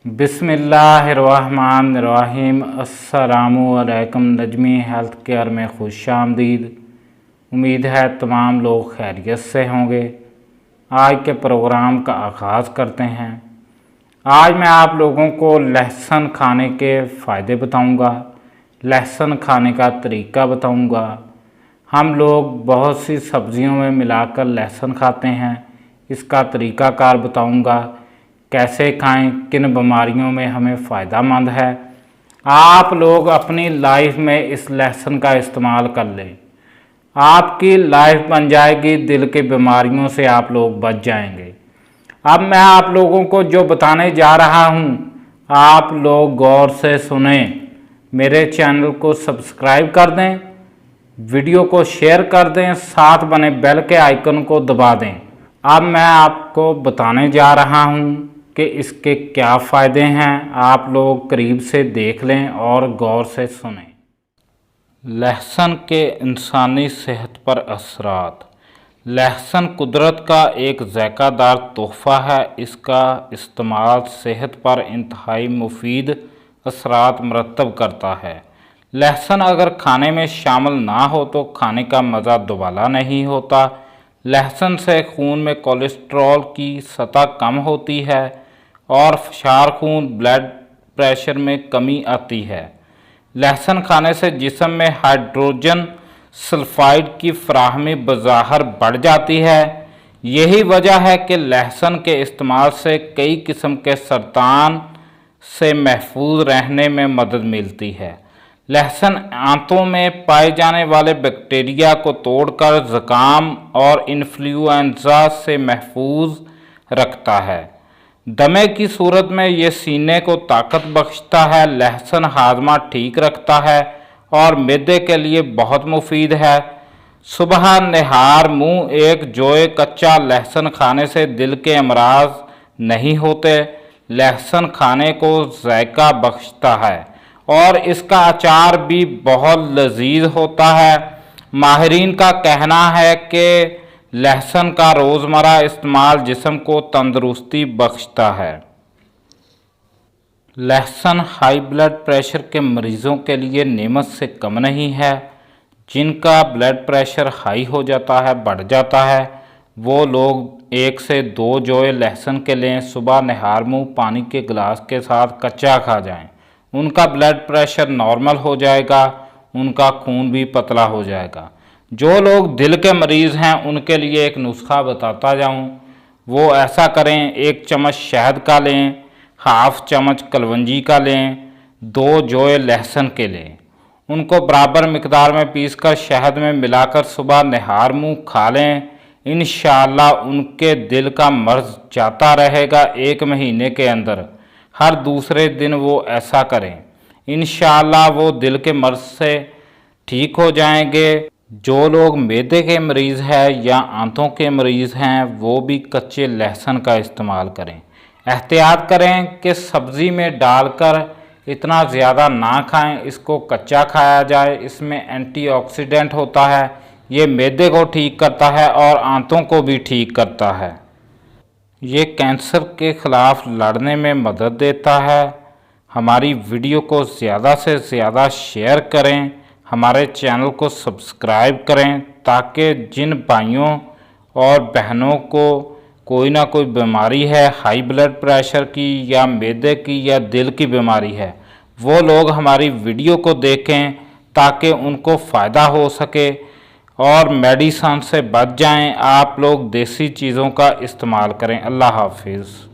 बिस्मिल्लाहिर्रहमानिर्रहीम। अस्सलामुअलैकुम। Najmi health care में खुशामदीद। उम्मीद है तमाम लोग खैरियत से होंगे। आज के प्रोग्राम का आगाज़ करते हैं। आज मैं आप लोगों को लहसुन खाने के फ़ायदे बताऊंगा, लहसुन खाने का तरीका बताऊंगा। हम लोग बहुत सी सब्ज़ियों में मिलाकर लहसुन खाते हैं, इसका तरीक़ाकार बताऊंगा। कैसे खाएं, किन बीमारियों में हमें फ़ायदेमंद है। आप लोग अपनी लाइफ में इस लहसुन का इस्तेमाल कर लें, आपकी लाइफ बन जाएगी, दिल की बीमारियों से आप लोग बच जाएंगे। अब मैं आप लोगों को जो बताने जा रहा हूँ, आप लोग गौर से सुने। मेरे चैनल को सब्सक्राइब कर दें, वीडियो को शेयर कर दें, साथ बने बेल के आइकन को दबा दें। अब मैं आपको बताने जा रहा हूँ कि इसके क्या फ़ायदे हैं। आप लोग करीब से देख लें और गौर से सुनें। लहसुन के इंसानी सेहत पर असरात। लहसुन कुदरत का एक ज़ायकादार तोहफ़ा है। इसका इस्तेमाल सेहत पर इंतहाई मुफीद असरात मरतब करता है। लहसुन अगर खाने में शामिल ना हो तो खाने का मज़ा दुबाला नहीं होता। लहसुन से खून में कोलेस्ट्रॉल की सतह कम होती है और फशार खून ब्लड प्रेशर में कमी आती है। लहसुन खाने से जिस्म में हाइड्रोजन सल्फाइड की फराहमी बज़ाहिर बढ़ जाती है। यही वजह है कि लहसुन के इस्तेमाल से कई किस्म के सरतान से महफूज रहने में मदद मिलती है। लहसुन आंतों में पाए जाने वाले बैक्टीरिया को तोड़कर ज़ुकाम और इन्फ्लुएंजा से महफूज रखता है। दमे की सूरत में ये सीने को ताकत बख्शता है। लहसुन हाजमा ठीक रखता है और मैदे के लिए बहुत मुफीद है। सुबह नहार मुँह एक जोए कच्चा लहसुन खाने से दिल के अमराज नहीं होते। लहसुन खाने को जायका बख्शता है और इसका अचार भी बहुत लजीज होता है। माहिरीन का कहना है कि लहसुन का रोज़मर्रा इस्तेमाल जिस्म को तंदुरुस्ती बख्शता है। लहसुन हाई ब्लड प्रेशर के मरीज़ों के लिए नेमत से कम नहीं है। जिनका ब्लड प्रेशर हाई हो जाता है, बढ़ जाता है, वो लोग 1 से 2 जोए लहसुन के लें। सुबह नहार मुँह पानी के गिलास के साथ कच्चा खा जाएं। उनका ब्लड प्रेशर नॉर्मल हो जाएगा, उनका खून भी पतला हो जाएगा। जो लोग दिल के मरीज़ हैं उनके लिए एक नुस्खा बताता जाऊं। वो ऐसा करें, 1 चम्मच शहद का लें, हाफ चम्मच कलवंजी का लें, 2 जोए लहसुन के लें। उनको बराबर मिकदार में पीसकर शहद में मिलाकर सुबह नहार मुँह खा लें। इंशाअल्लाह उनके दिल का मर्ज जाता रहेगा 1 महीने के अंदर। हर दूसरे दिन वो ऐसा करें, इंशाअल्लाह वो दिल के मर्ज से ठीक हो जाएंगे। जो लोग मैदे के मरीज़ हैं या आंतों के मरीज़ हैं वो भी कच्चे लहसुन का इस्तेमाल करें। एहतियात करें कि सब्ज़ी में डालकर इतना ज़्यादा ना खाएं, इसको कच्चा खाया जाए। इसमें एंटीऑक्सीडेंट होता है, ये मैदे को ठीक करता है और आंतों को भी ठीक करता है। ये कैंसर के ख़िलाफ़ लड़ने में मदद देता है। हमारी वीडियो को ज़्यादा से ज़्यादा शेयर करें, हमारे चैनल को सब्सक्राइब करें ताकि जिन भाइयों और बहनों को कोई ना कोई बीमारी है, हाई ब्लड प्रेशर की या मैदे की या दिल की बीमारी है, वो लोग हमारी वीडियो को देखें ताकि उनको फ़ायदा हो सके और मेडिसन से बच जाएं। आप लोग देसी चीज़ों का इस्तेमाल करें। अल्लाह हाफिज़।